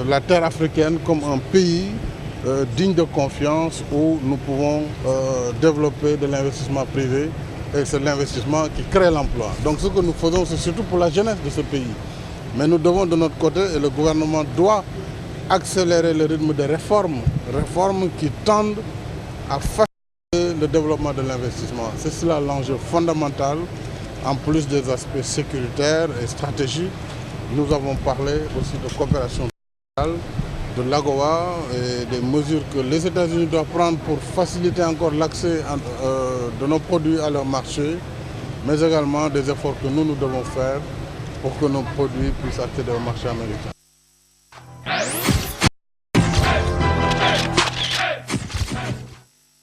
la terre africaine comme un pays digne de confiance où nous pouvons développer de l'investissement privé et c'est l'investissement qui crée l'emploi. Donc ce que nous faisons, c'est surtout pour la jeunesse de ce pays. Mais nous devons de notre côté, et le gouvernement doit accélérer le rythme des réformes qui tendent à faciliter le développement de l'investissement. C'est cela l'enjeu fondamental, en plus des aspects sécuritaires et stratégiques. Nous avons parlé aussi de coopération mondiale, de l'AGOA et des mesures que les États-Unis doivent prendre pour faciliter encore l'accès de nos produits à leur marché, mais également des efforts que nous devons faire pour que nos produits puissent accéder au marché américain.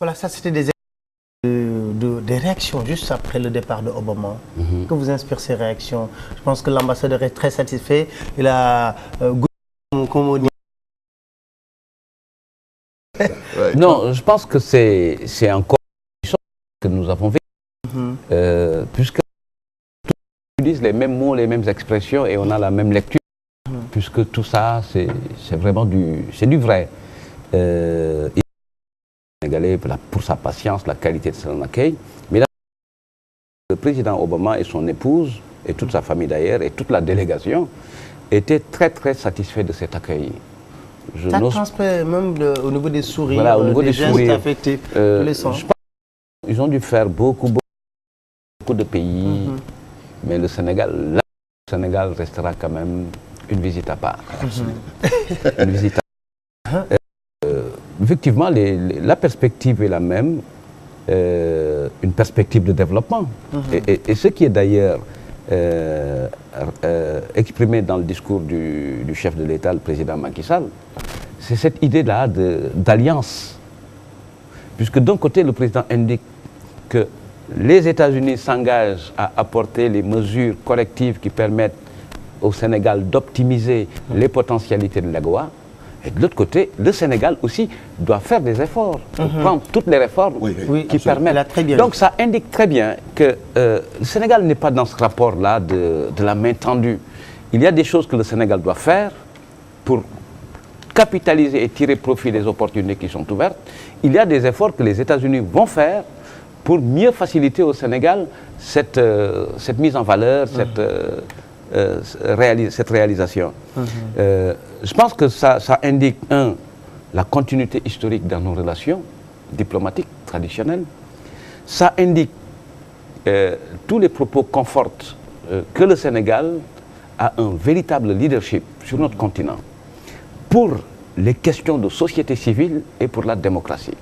Voilà, ça c'était des réactions juste après le départ de Obama. Que vous inspirent ces réactions? Je pense que l'ambassadeur est très satisfait. Il a comme on dit.
Non, je pense que c'est encore une chose que nous avons vécu, puisque on utilise les mêmes mots, les mêmes expressions et on a la même lecture, puisque tout ça, c'est vraiment du vrai. Sénégalais pour sa patience, la qualité de son accueil. Mais là, le président Obama et son épouse, et toute sa famille d'ailleurs, et toute la délégation, étaient très très satisfaits de cet accueil.
Ça transparaît même au niveau des sourires,
voilà, au niveau des
gestes
sourires,
affectifs,
ils ont dû faire beaucoup de pays, mais le Sénégal restera quand même une visite à part. Une visite à part. Effectivement, la perspective est la même, une perspective de développement. Et ce qui est d'ailleurs exprimé dans le discours du chef de l'État, le président Macky Sall, c'est cette idée-là d'alliance. Puisque d'un côté, le président indique que les États-Unis s'engagent à apporter les mesures correctives qui permettent au Sénégal d'optimiser les potentialités de l'AGOA. Et de l'autre côté, le Sénégal aussi doit faire des efforts pour prendre toutes les réformes qui permettent. Donc ça indique très bien que le Sénégal n'est pas dans ce rapport-là de la main tendue. Il y a des choses que le Sénégal doit faire pour capitaliser et tirer profit des opportunités qui sont ouvertes. Il y a des efforts que les États-Unis vont faire pour mieux faciliter au Sénégal cette mise en valeur, cette réalisation. Je pense que ça indique, la continuité historique dans nos relations diplomatiques traditionnelles. Ça indique, tous les propos confortent que le Sénégal a un véritable leadership sur notre continent pour les questions de société civile et pour la démocratie.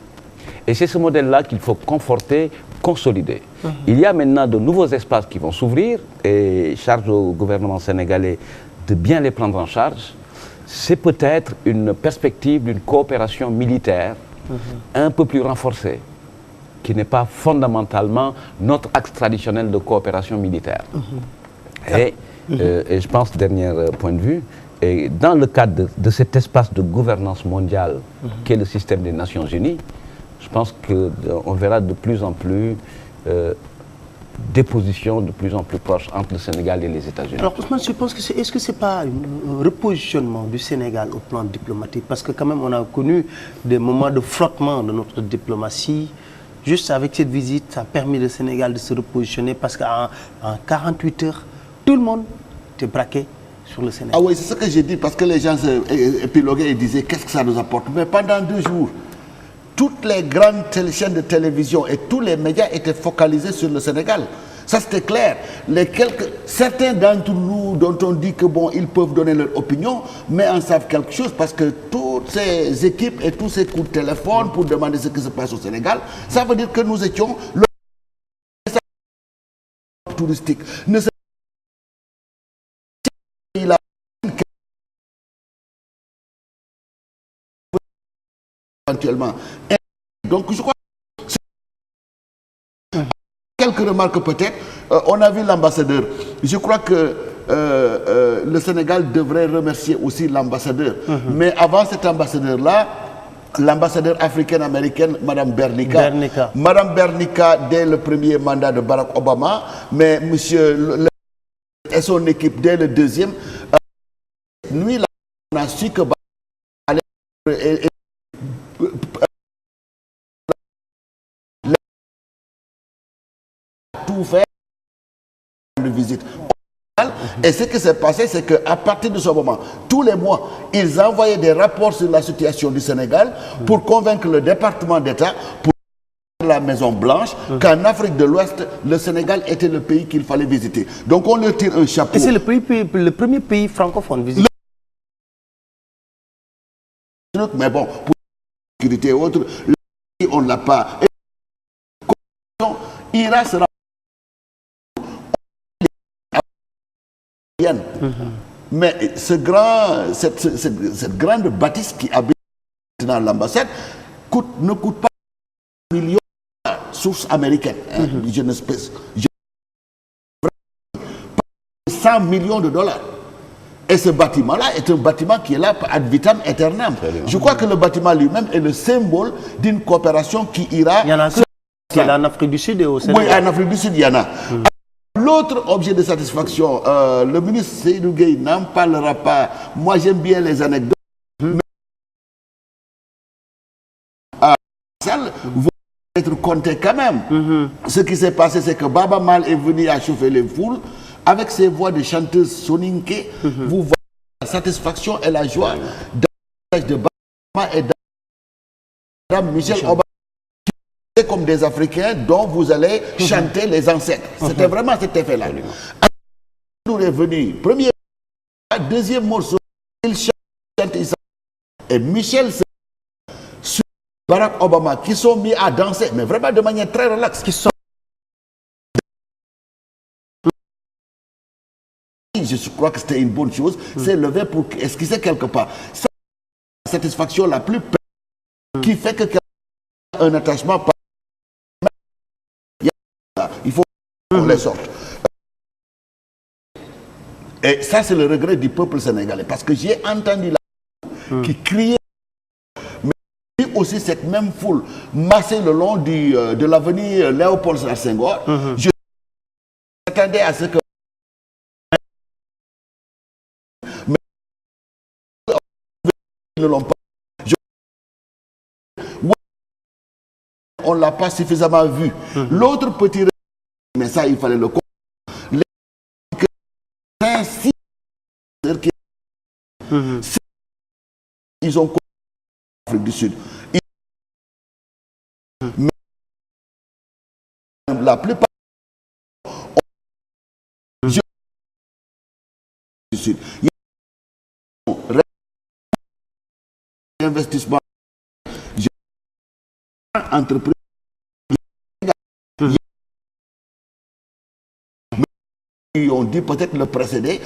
Et c'est ce modèle-là qu'il faut conforter, consolider. Il y a maintenant de nouveaux espaces qui vont s'ouvrir et charge au gouvernement sénégalais de bien les prendre en charge. C'est peut-être une perspective d'une coopération militaire un peu plus renforcée, qui n'est pas fondamentalement notre axe traditionnel de coopération militaire. Et je pense, dernier point de vue, et dans le cadre de cet espace de gouvernance mondiale qu'est le système des Nations Unies, je pense qu'on verra de plus en plus des positions de plus en plus proches entre le Sénégal et les États-Unis. Alors
Ousmane, je pense que est-ce que c'est pas un repositionnement du Sénégal au plan diplomatique? Parce que quand même on a connu des moments de flottement de notre diplomatie. Juste avec cette visite, ça a permis au Sénégal de se repositionner parce qu'en 48 heures, tout le monde était braqué sur le Sénégal.
Ah oui, c'est ce que j'ai dit, parce que les gens épiloguaient et disaient qu'est-ce que ça nous apporte. Mais pendant 2 jours, toutes les grandes chaînes de télévision et tous les médias étaient focalisés sur le Sénégal. Ça, c'était clair. Certains d'entre nous dont on dit que bon, ils peuvent donner leur opinion, mais en savent quelque chose parce que toutes ces équipes et tous ces coups de téléphone pour demander ce qui se passe au Sénégal, ça veut dire que nous étions le touristique. Éventuellement. Donc je crois quelques remarques peut-être. On a vu l'ambassadeur. Je crois que le Sénégal devrait remercier aussi l'ambassadeur. Mais avant cet ambassadeur-là, l'ambassadeur africaine-américaine, Madame Bernica. Madame Bernica, dès le premier mandat de Barack Obama, mais monsieur et son équipe dès le deuxième, nuit on a su que tout faire de visite. Et ce qui s'est passé, c'est qu'à partir de ce moment, tous les mois, ils envoyaient des rapports sur la situation du Sénégal pour convaincre le département d'État, pour la Maison Blanche, qu'en Afrique de l'Ouest, le Sénégal était le pays qu'il fallait visiter. Donc on leur tire un chapeau.
Et c'est le premier pays francophone visité.
Mais bon, pour la sécurité et autres, on ne l'a pas. Ira sera mais cette grande bâtisse qui habite dans l'ambassade ne coûte pas millions de sources américaines. Je ne sais pas. 100 millions de dollars. Et ce bâtiment-là est un bâtiment qui est là ad vitam aeternam. Je crois que le bâtiment lui-même est le symbole d'une coopération qui ira...
Il y en a qui est en Afrique du Sud et au Sénégal.
Oui, en Afrique du Sud, il y en a. L'autre objet de satisfaction, le ministre Seydou Gueye n'en parlera pas. Moi, j'aime bien les anecdotes. Mais vont être comptés quand même. Ce qui s'est passé, c'est que Baba Mal est venu à chauffer les foules avec ses voix de chanteuse soninké. Vous voyez la satisfaction et la joie de Baba et de Michel Obama, comme des Africains dont vous allez chanter les ancêtres. C'était vraiment cet effet-là. Nous est venu, premier, deuxième morceau, il chante et Michel sur Barack Obama qui sont mis à danser, mais vraiment de manière très relaxe. Je crois que c'était une bonne chose, c'est levé pour esquisser quelque part. C'est la satisfaction la plus qui fait que un attachement par il faut qu'on les sorte. Et ça, c'est le regret du peuple sénégalais. Parce que j'ai entendu la qui criait, mais aussi cette même foule massée le long de l'avenue Léopold Sédar Senghor. Je m'attendais à ce que ne l'ont pas. On ne l'a pas suffisamment vu. L'autre petit mais ça, il fallait le comprendre. Ils ont l'Afrique du Sud. Mais la plupart du Sud. Il y a investissement entreprise. Ils ont dit peut-être le précéder,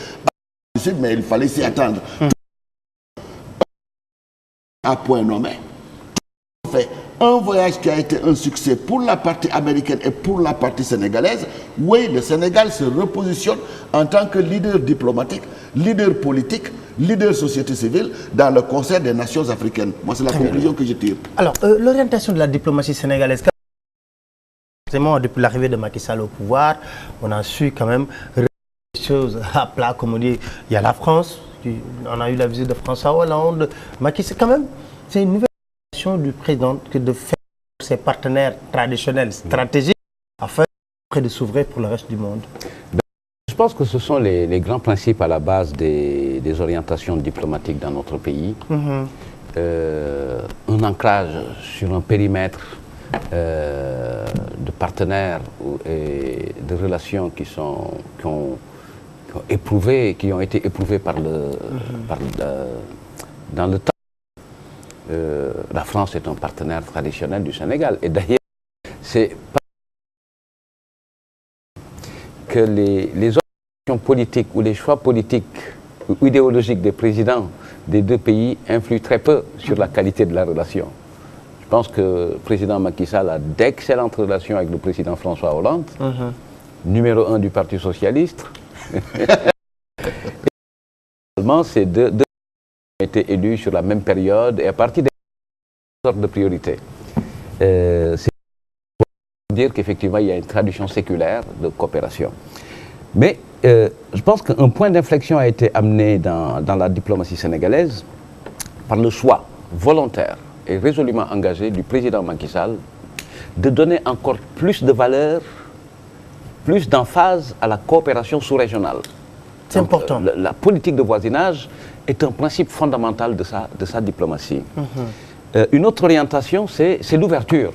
mais il fallait s'y attendre. À point nommé, fait un voyage qui a été un succès pour la partie américaine et pour la partie sénégalaise. Oui, le Sénégal se repositionne en tant que leader diplomatique, leader politique, leader société civile dans le concert des nations africaines. Moi, c'est la conclusion que je tire.
Alors, l'orientation de la diplomatie sénégalaise, depuis l'arrivée de Macky Sall au pouvoir, on a su quand même des choses à plat, comme on dit. Il y a la France, on a eu la visite de François Hollande. Macky, c'est quand même, c'est une nouvelle orientation du président que de faire ses partenaires traditionnels, stratégiques, afin de s'ouvrir pour le reste du monde.
Je pense que ce sont les grands principes à la base des orientations diplomatiques dans notre pays. Un ancrage sur un périmètre de partenaires et de relations qui ont été éprouvées dans le temps. La France est un partenaire traditionnel du Sénégal. Et d'ailleurs, c'est pas que les orientations politiques ou les choix politiques ou idéologiques des présidents des deux pays influent très peu sur la qualité de la relation. Je pense que le président Macky Sall a d'excellentes relations avec le président François Hollande, numéro 1 du Parti socialiste. Ces deux ont été élus sur la même période et à partir des sortes de priorités. C'est pour dire qu'effectivement, il y a une tradition séculaire de coopération. Mais je pense qu'un point d'inflexion a été amené dans la diplomatie sénégalaise par le choix volontaire et résolument engagé du président Macky Sall de donner encore plus de valeur, plus d'emphase à la coopération sous-régionale.
C'est important.
La politique de voisinage est un principe fondamental de sa diplomatie. Une autre orientation, c'est l'ouverture.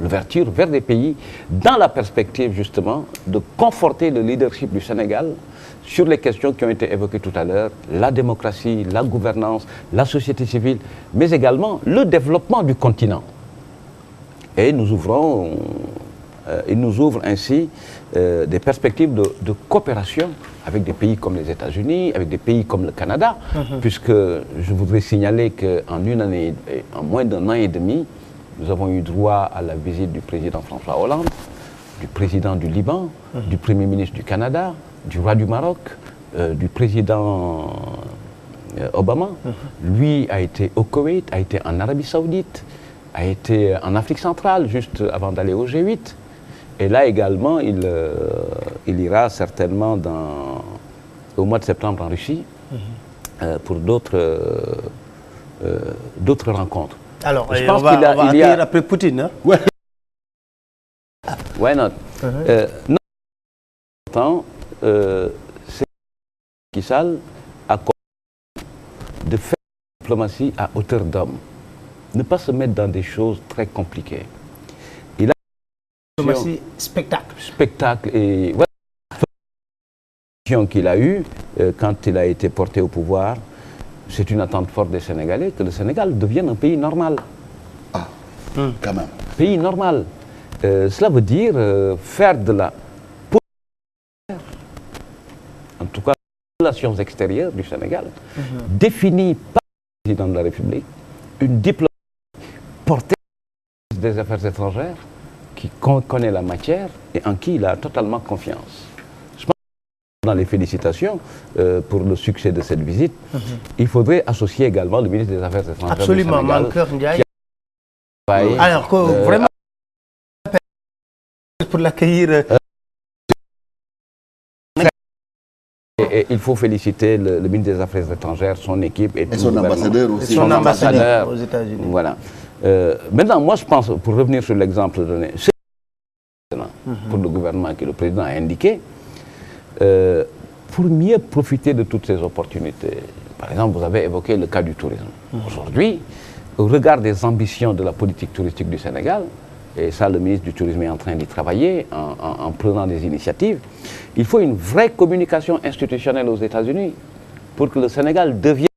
L'ouverture vers des pays dans la perspective justement de conforter le leadership du Sénégal sur les questions qui ont été évoquées tout à l'heure, la démocratie, la gouvernance, la société civile, mais également le développement du continent. Et il nous ouvre ainsi des perspectives de coopération avec des pays comme les États-Unis, avec des pays comme le Canada, puisque je voudrais signaler qu'en moins d'1 an et demi, nous avons eu droit à la visite du président François Hollande, du président du Liban, du Premier ministre du Canada, du roi du Maroc, du président Obama. Lui a été au Koweït, a été en Arabie Saoudite, a été en Afrique centrale, juste avant d'aller au G8. Et là également, il ira certainement au mois de septembre en Russie pour d'autres rencontres.
Alors, je pense on va accueillir après Poutine. Hein?
Ouais. Why not? C'est Macky Sall de faire la diplomatie à hauteur d'homme. Ne pas se mettre dans des choses très compliquées. Il a
diplomatie spectacle.
Spectacle et voilà qu'il a eue quand il a été porté au pouvoir. C'est une attente forte des Sénégalais que le Sénégal devienne un pays normal.
Ah, quand même.
Pays normal. Cela veut dire faire de la politique, en tout cas, les relations extérieures du Sénégal, définie par le président de la République, une diplomatie portée des affaires étrangères qui connaît la matière et en qui il a totalement confiance. Dans les félicitations pour le succès de cette visite, il faudrait associer également le ministre des Affaires étrangères du Sénégal.
Absolument, Mankeur Ndiaye. Alors que vraiment, pour l'accueillir.
Et il faut féliciter le ministre des Affaires étrangères, son équipe et
son ambassadeur aussi.
Son ambassadeur aux États-Unis.
Voilà. Maintenant, moi je pense, pour revenir sur l'exemple donné, c'est pour le gouvernement que le président a indiqué, pour mieux profiter de toutes ces opportunités. Par exemple, vous avez évoqué le cas du tourisme. Aujourd'hui, au regard des ambitions de la politique touristique du Sénégal, et ça le ministre du Tourisme est en train d'y travailler en prenant des initiatives, il faut une vraie communication institutionnelle aux États-Unis pour que le Sénégal devienne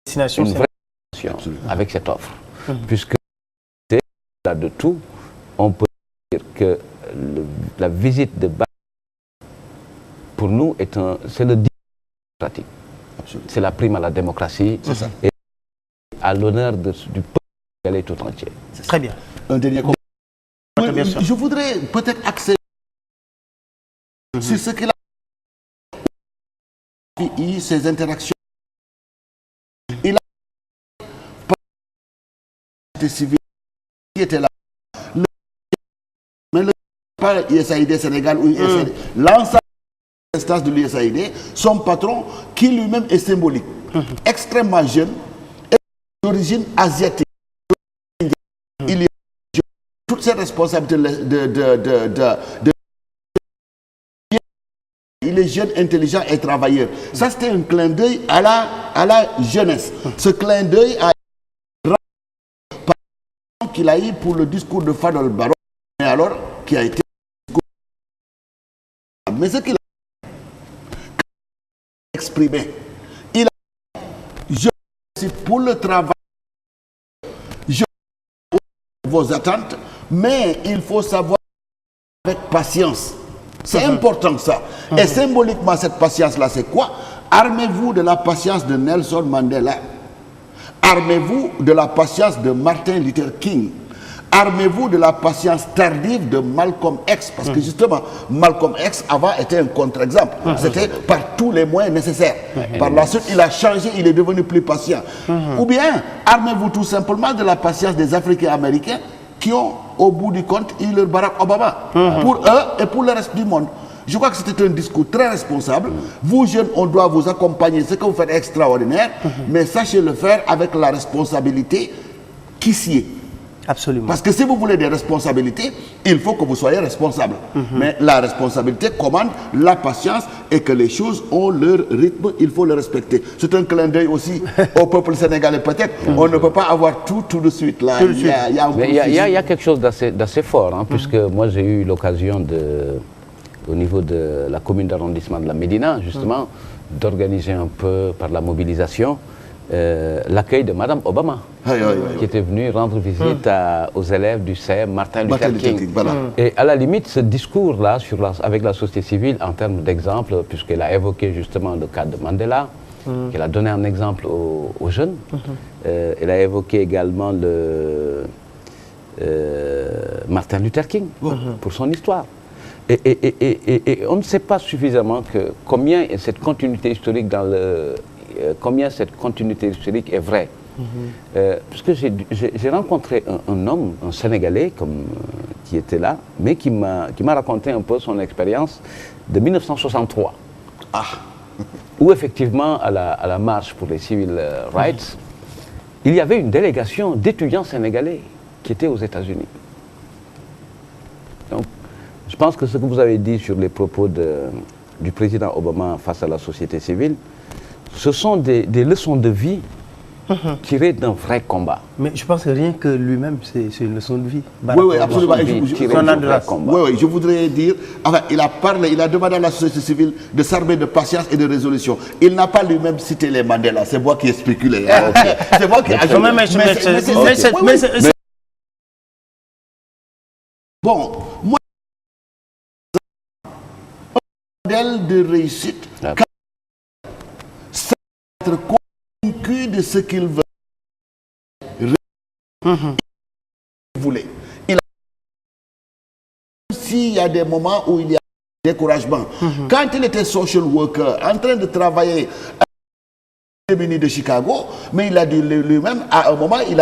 une vraie destination avec cette offre. Puisque là de tout, on peut dire que la visite de Bali pour nous c'est le démocratique. C'est la prime à la démocratie et à l'honneur du peuple sénégalais tout entier.
Très bien.
Un dernier commentaire. Je voudrais peut-être axer sur ce qu'il a eu, ses interactions. Il a parlé civil qui était là. Mais pas l'USAID Sénégal ou l'USAID. L'ensemble des instances de l'USAID, son patron, qui lui-même est symbolique, extrêmement jeune, et d'origine asiatique. Il y a toutes ces responsabilités il est jeune, intelligent et travailleur. Ça, c'était un clin d'œil à la jeunesse. Ce clin d'œil qu'il a eu pour le discours de Fadel Barro, mais alors qui a été mais ce qu'il a exprimé, il a je pour le travail, je vos attentes, mais il faut savoir avec patience. C'est important ça. Et symboliquement, cette patience-là, c'est quoi? Armez-vous de la patience de Nelson Mandela. Armez-vous de la patience de Martin Luther King. Armez-vous de la patience tardive de Malcolm X. Parce que justement, Malcolm X avant était un contre-exemple. C'était par tous les moyens nécessaires. Par la suite, il a changé, il est devenu plus patient. Ou bien, armez-vous tout simplement de la patience des Africains américains qui ont, au bout du compte, eu leur Barack Obama. Pour eux et pour le reste du monde. Je crois que c'était un discours très responsable. Vous, jeunes, on doit vous accompagner. Ce que vous faites est extraordinaire, mais sachez le faire avec la responsabilité qui s'y est.
Absolument.
Parce que si vous voulez des responsabilités, il faut que vous soyez responsable. Mais la responsabilité commande la patience et que les choses ont leur rythme, il faut le respecter. C'est un clin d'œil aussi au peuple sénégalais peut-être. On ne peut pas avoir tout de suite. Là. Il
y a quelque chose d'assez fort, hein, puisque moi j'ai eu l'occasion au niveau de la commune d'arrondissement de la Médina, justement, d'organiser un peu par la mobilisation l'accueil de Madame Obama, qui était venue rendre visite aux élèves du CEM Martin Luther King.
Voilà.
Et à la limite, ce discours-là avec la société civile, en termes d'exemple, puisqu'elle a évoqué justement le cas de Mandela, qu'elle a donné un exemple aux jeunes, elle a évoqué également Martin Luther King pour son histoire. Et on ne sait pas suffisamment combien cette continuité historique est vraie. Parce que j'ai rencontré un homme, un Sénégalais qui était là, mais qui m'a raconté un peu son expérience de 1963. Où effectivement, à la marche pour les civil rights, il y avait une délégation d'étudiants sénégalais qui étaient aux États-Unis. Donc, je pense que ce que vous avez dit sur les propos du président Obama face à la société civile, ce sont des leçons de vie tirées d'un vrai combat.
Mais je pense que rien que lui-même, c'est une leçon de vie.
Oui, absolument. Oui, je voudrais dire, enfin, il a demandé à la société civile de s'armer de patience et de résolution. Il n'a pas lui-même cité les Mandela, c'est moi qui ai spéculé. C'est moi qui ai Bon, moi, modèle de réussite, c'est être convaincu de ce qu'il veut. S'il y a des moments où il y a découragement, quand il était social worker, en train de travailler à l'État de Chicago, mais il a dit lui-même, à un moment, il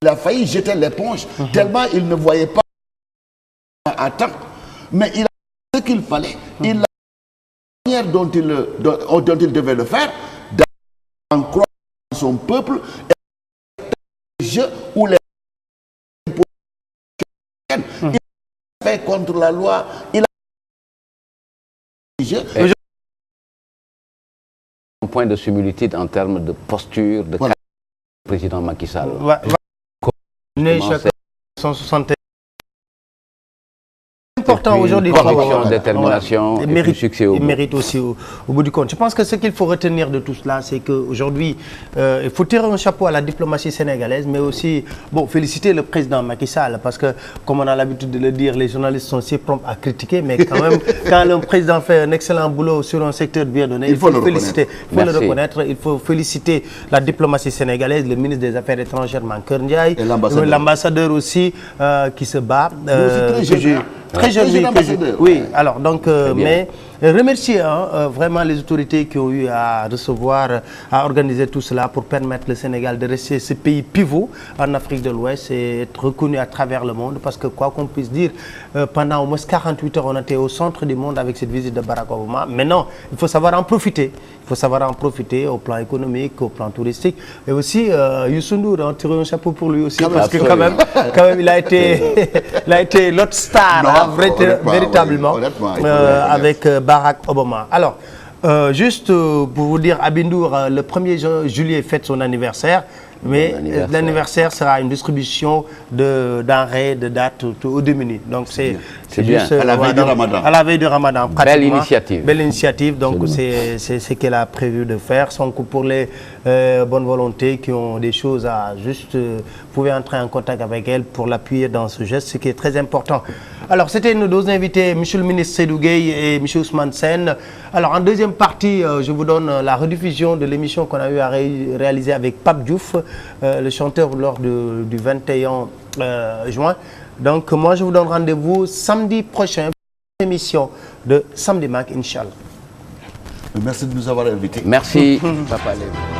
a failli jeter l'éponge, tellement il ne voyait pas à temps. Mais il a fait ce qu'il fallait. Il a la manière dont il devait le faire, en croyant dans son peuple, et les jeux où les il a fait contre la loi, il a
un point de similitude en termes de posture de président Macky Sall.
Important aujourd'hui.
Détermination, et succès au bout.
Il mérite aussi au bout du compte. Je pense que ce qu'il faut retenir de tout cela, c'est qu'aujourd'hui, il faut tirer un chapeau à la diplomatie sénégalaise, mais aussi féliciter le président Macky Sall, parce que, comme on a l'habitude de le dire, les journalistes sont si prompts à critiquer, mais quand même, quand le président fait un excellent boulot sur un secteur bien donné, il faut le féliciter. Il faut le reconnaître. Il faut féliciter la diplomatie sénégalaise, le ministre des Affaires étrangères, Mankeur Ndiaye, l'ambassadeur aussi, qui se bat. Très jeune, oui. Alors donc, mais remercier vraiment les autorités qui ont eu à recevoir, à organiser tout cela pour permettre le Sénégal de rester ce pays pivot en Afrique de l'Ouest et être reconnu à travers le monde, parce que quoi qu'on puisse dire, pendant au moins 48 heures, on était au centre du monde avec cette visite de Barack Obama. Maintenant, il faut savoir en profiter. Il faut savoir en profiter au plan économique, au plan touristique, et aussi Youssou Ndour, tirer un chapeau pour lui aussi, parce que quand même il a été l'autre star, véritablement, avec Barack Obama. Alors, juste pour vous dire, Abindour, le 1er juillet fête son anniversaire, mais l'anniversaire sera une distribution de denrées, de dates aux démunis. Donc c'est juste
à la veille du Ramadan.
À la veille du Ramadan, pratiquement.
Belle initiative.
Belle initiative. Donc c'est ce qu'elle a prévu de faire. Sans que pour les bonnes volontés qui ont des choses à juste, vous pouvez entrer en contact avec elle pour l'appuyer dans ce geste, ce qui est très important. Alors c'était nos deux invités, M. le ministre Seydou Gueye et M. Ousmane Sène. Alors en deuxième partie, je vous donne la rediffusion de l'émission qu'on a eu à réaliser avec Pape Diouf, le chanteur, lors du 21 juin. Donc moi je vous donne rendez-vous samedi prochain pour l'émission de Samedi Mac, Inch'Allah.
Merci de nous avoir invités.
Merci, Papa Lévi.